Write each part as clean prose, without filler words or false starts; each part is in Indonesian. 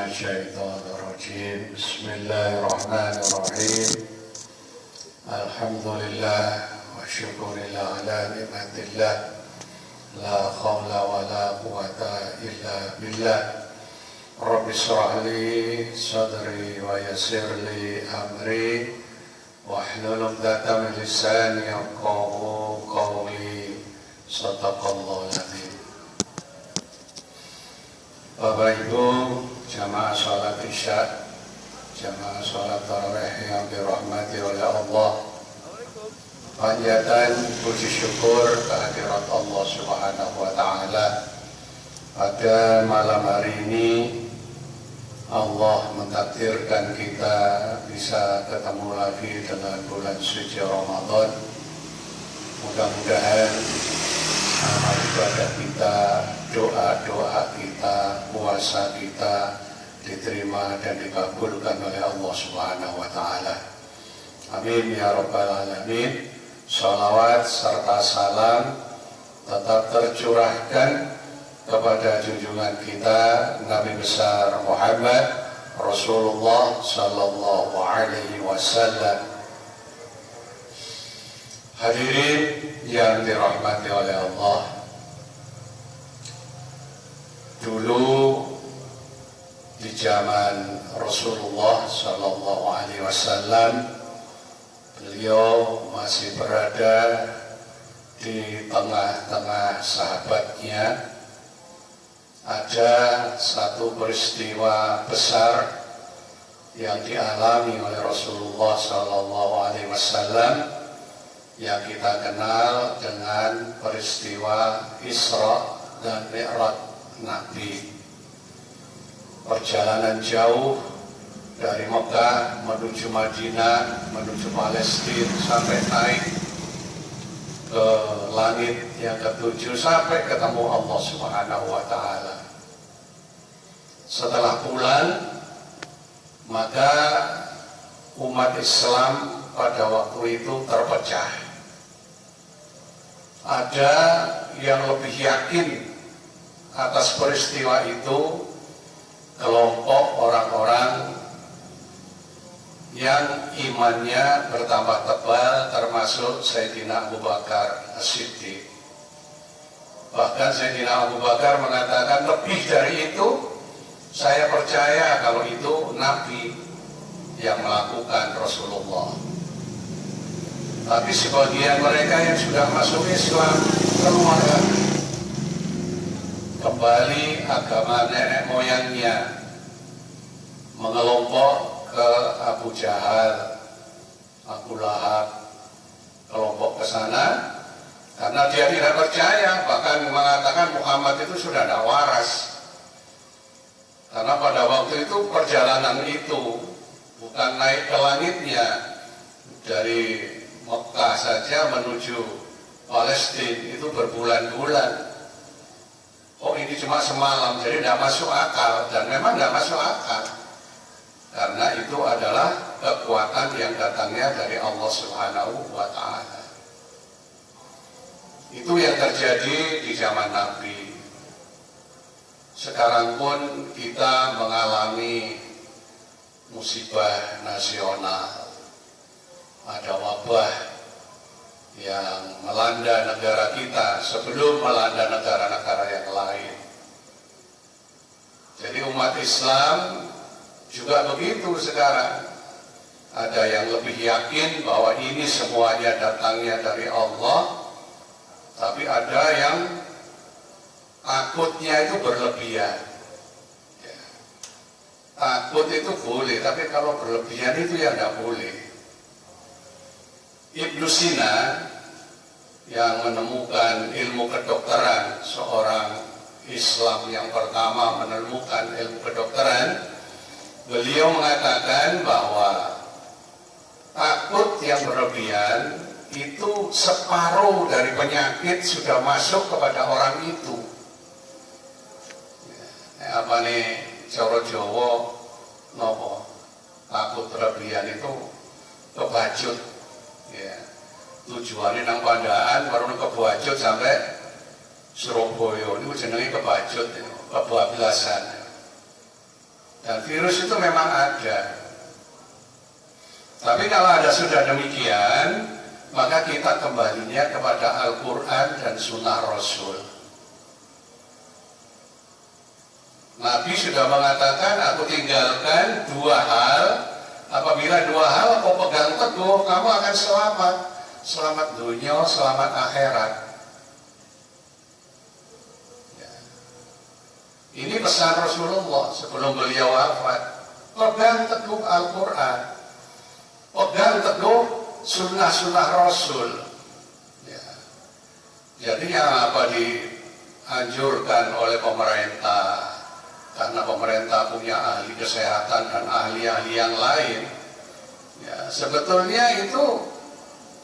الشيطان الرجيم بسم الله الرحمن الرحيم الحمد لله والشكر لله على نعمة الله لا حول ولا قوة إلا بالله رب اشرح لي صدري ويسر لي أمري واحلل عقدة من لساني يفقهوا قولي صدق الله العظيم. Bapak Ibu, jamaah sholat isya, jamaah sholat tarawih yang dirahmati oleh Allah, panjatan puji syukur kehadirat Allah Subhanahu wa Ta'ala. Pada malam hari ini Allah mentakdirkan kita bisa ketemu lagi dengan bulan suci Ramadan. Mudah-mudahan amal ibadah kita, doa-doa kita, puasa kita diterima dan dikabulkan oleh Allah Subhanahu wa Ta'ala. Amin ya rabbal alamin. Salawat serta salam tetap tercurahkan kepada junjungan kita Nabi besar Muhammad Rasulullah sallallahu alaihi wasallam. Hadirin yang dirahmati oleh Allah, dulu di zaman Rasulullah sallallahu alaihi wasallam, beliau masih berada di tengah-tengah sahabatnya. Ada satu peristiwa besar yang dialami oleh Rasulullah sallallahu alaihi wasallam yang kita kenal dengan peristiwa Isra dan Mi'raj Nabi. Perjalanan jauh dari Mekah menuju Madinah, menuju Palestina, sampai naik ke langit yang ketujuh sampai ketemu Allah Subhanahu wa Ta'ala. Setelah pulang, maka umat Islam pada waktu itu terpecah. Ada yang lebih yakin atas peristiwa itu, kelompok orang-orang yang imannya bertambah tebal, termasuk Sayyidina Abu Bakar As-Siddiq. Bahkan Sayyidina Abu Bakar mengatakan, lebih dari itu saya percaya kalau itu Nabi yang melakukan Rasulullah. Tapi sebagian mereka yang sudah masuk Islam keluar lagi, kembali agama nenek moyangnya, mengelompok ke Abu Jahal, Abu Lahab, kelompok ke sana, karena dia tidak percaya, bahkan mengatakan Muhammad itu sudah tidak waras. Karena pada waktu itu perjalanan itu bukan naik ke langitnya, dari Mekah saja menuju Palestina itu berbulan-bulan. Oh, ini cuma semalam, jadi tidak masuk akal. Dan memang tidak masuk akal, karena itu adalah kekuatan yang datangnya dari Allah Subhanahu wa Ta'ala. Itu yang terjadi di zaman Nabi. Sekarang pun kita mengalami musibah nasional. Ada wabah yang melanda negara kita sebelum melanda negara-negara yang lain. Jadi umat Islam juga begitu sekarang. Ada yang lebih yakin bahwa ini semuanya datangnya dari Allah, tapi ada yang takutnya itu berlebihan. Takut itu boleh, tapi kalau berlebihan itu ya tidak boleh. Ibnu Sina yang menemukan ilmu kedokteran, seorang Islam yang pertama menemukan ilmu kedokteran, beliau mengatakan bahwa takut yang berlebihan itu separuh dari penyakit sudah masuk kepada orang itu. Apa nih coro Jawa nopo takut berlebihan itu kebacut. Ya, tujuannya nang Pandaan baru kebajut sampai Surabaya, ini jenenge kebajut, kebablasan. Dan virus itu memang ada. Tapi kalau ada sudah demikian, maka kita kembalinya kepada Al-Quran dan Sunnah Rasul. Nabi sudah mengatakan, aku tinggalkan dua hal. Apabila dua hal kau pegang teguh, kamu akan selamat. Selamat dunia, selamat akhirat. Ya. Ini pesan Rasulullah sebelum beliau wafat. Pegang teguh Al-Quran, pegang teguh sunnah-sunnah Rasul. Ya. Jadi yang apa dianjurkan oleh pemerintah, karena pemerintah punya ahli kesehatan dan ahli-ahli yang lain, ya, sebetulnya itu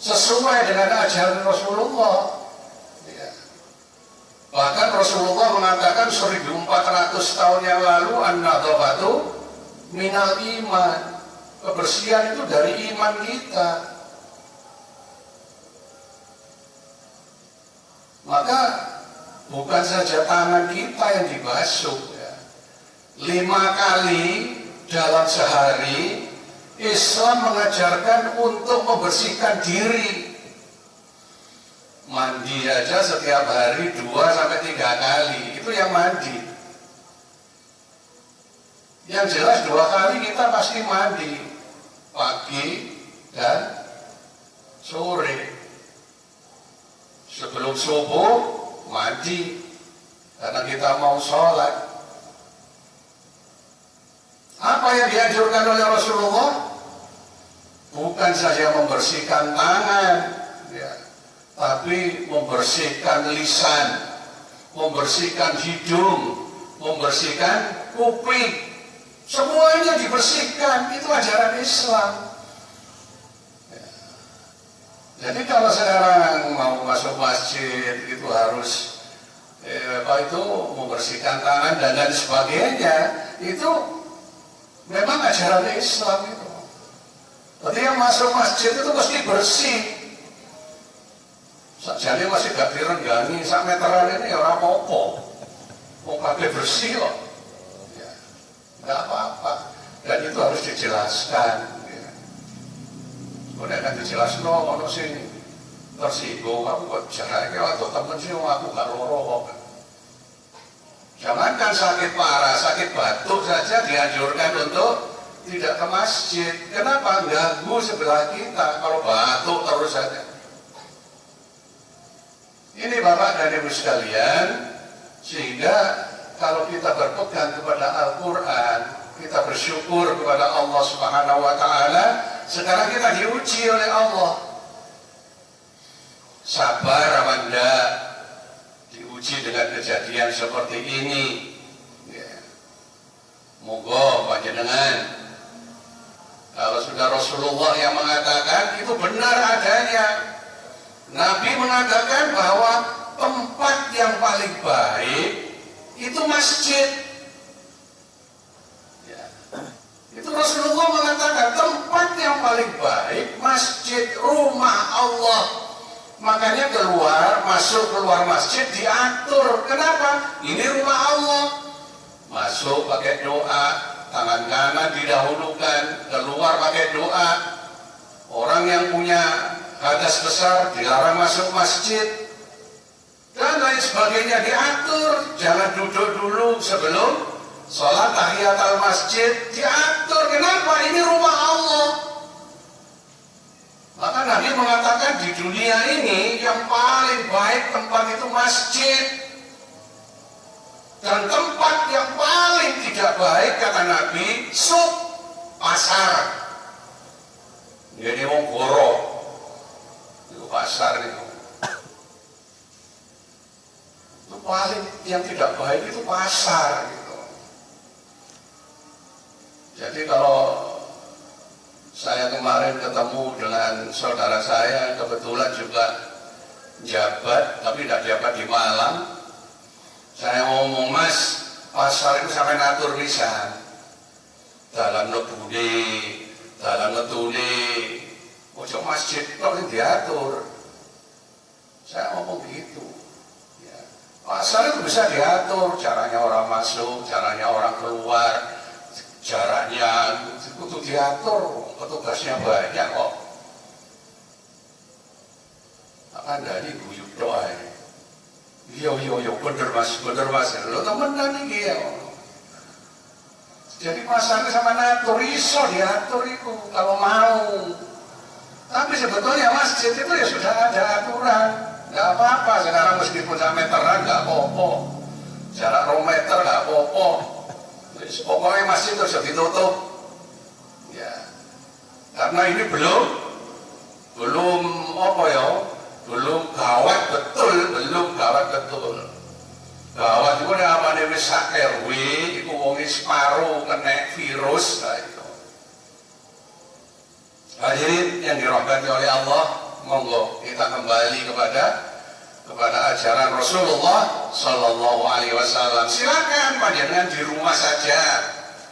sesuai dengan ajaran Rasulullah. Ya. Bahkan Rasulullah mengatakan 1400 tahun yang lalu, an-nadhafatu minal iman. Kebersihan itu dari iman kita. Maka bukan saja tangan kita yang dibasuh, ya. 5 kali dalam sehari Islam mengajarkan untuk membersihkan diri. Mandi aja setiap hari 2 sampai 3 kali, itu yang mandi. Yang jelas 2 kali kita pasti mandi, pagi dan sore. Sebelum subuh mandi, karena kita mau sholat. Apa yang dianjurkan oleh Rasulullah? Bukan saja membersihkan tangan, ya, tapi membersihkan lisan, membersihkan hidung, membersihkan kuping. Semuanya dibersihkan, itu ajaran Islam. Ya. Jadi kalau sekarang mau masuk masjid itu harus membersihkan tangan dan lain sebagainya, itu memang ajaran Islam itu. Jadi yang masuk masjid itu mesti bersih. Jadi masih gak direnggangi, sak meteran ini orang apa-apa. Mau pakai bersih kok. Ya, gak apa-apa. Dan itu harus dijelaskan. Ya. Udah kan dijelaskan, kalau sih tersinggung, aku kok jaraknya atau temen sih, aku gak loro kok. Jangankan sakit parah, sakit batuk saja dianjurkan untuk tidak ke masjid. Kenapa? Ganggu sebelah kita kalau batuk terus saja. Ini Bapak dan Ibu sekalian, sehingga kalau kita berpegang kepada Al-Quran, kita bersyukur kepada Allah Subhanahu wa Ta'ala. Sekarang kita diuji oleh Allah. Sabar apa enggak? Diuji dengan kejadian seperti ini. Ya. Moga panjenengan, kalau sudah Rasulullah yang mengatakan, itu benar adanya. Nabi mengatakan bahwa tempat yang paling baik itu masjid. Ya. Itu Rasulullah mengatakan tempat yang paling baik masjid, rumah Allah. Makanya masuk keluar masjid diatur. Kenapa? Ini rumah Allah. Masuk pakai doa, tangan kanan didahulukan, keluar pakai doa. Orang yang punya hadas besar dilarang masuk masjid dan lain sebagainya diatur. Jangan duduk dulu sebelum sholat tahiyatul masjid, diatur. Kenapa? Ini rumah Allah. Maka Nabi mengatakan di dunia ini yang paling baik tempat itu masjid. Dan tempat yang paling tidak baik kata Nabi, pasar. Jadi wong goro itu pasar itu. Itu paling yang tidak baik itu pasar gitu. Jadi kalau saya kemarin ketemu dengan saudara saya, kebetulan juga jabat, tapi tidak jabat di Malang. Saya ngomong, Mas, pasar itu sampai ngatur pisan. Dalam metune, ojo masjid kok diatur. Saya ngomong gitu. Ya. Pasar itu bisa diatur, caranya orang masuk, caranya orang keluar. jaraknya itu diatur, petugasnya banyak kok. Akan dari guyub doa. Iya bener mas, lo temenan iki ya. Jadi masalahnya sama natur, iso diatur itu kalau mau. Tapi sebetulnya masjid itu ya sudah ada aturan, nggak apa-apa sekarang meskipun sampai meteran nggak apa-apa, jarak 2 meter nggak apa-apa. Pokoknya masjid itu sudah ditutup, ya. Karena ini belum apa ya, belum gawat betul. Gawat itu apa nih wis RW, itu wongi separuh kena virus, nah itu. Hadirin yang dirahmati oleh Allah, monggo kita kembali kepada ajaran Rasulullah Sallallahu Alaihi Wasallam. Silakan panjenengan di rumah saja.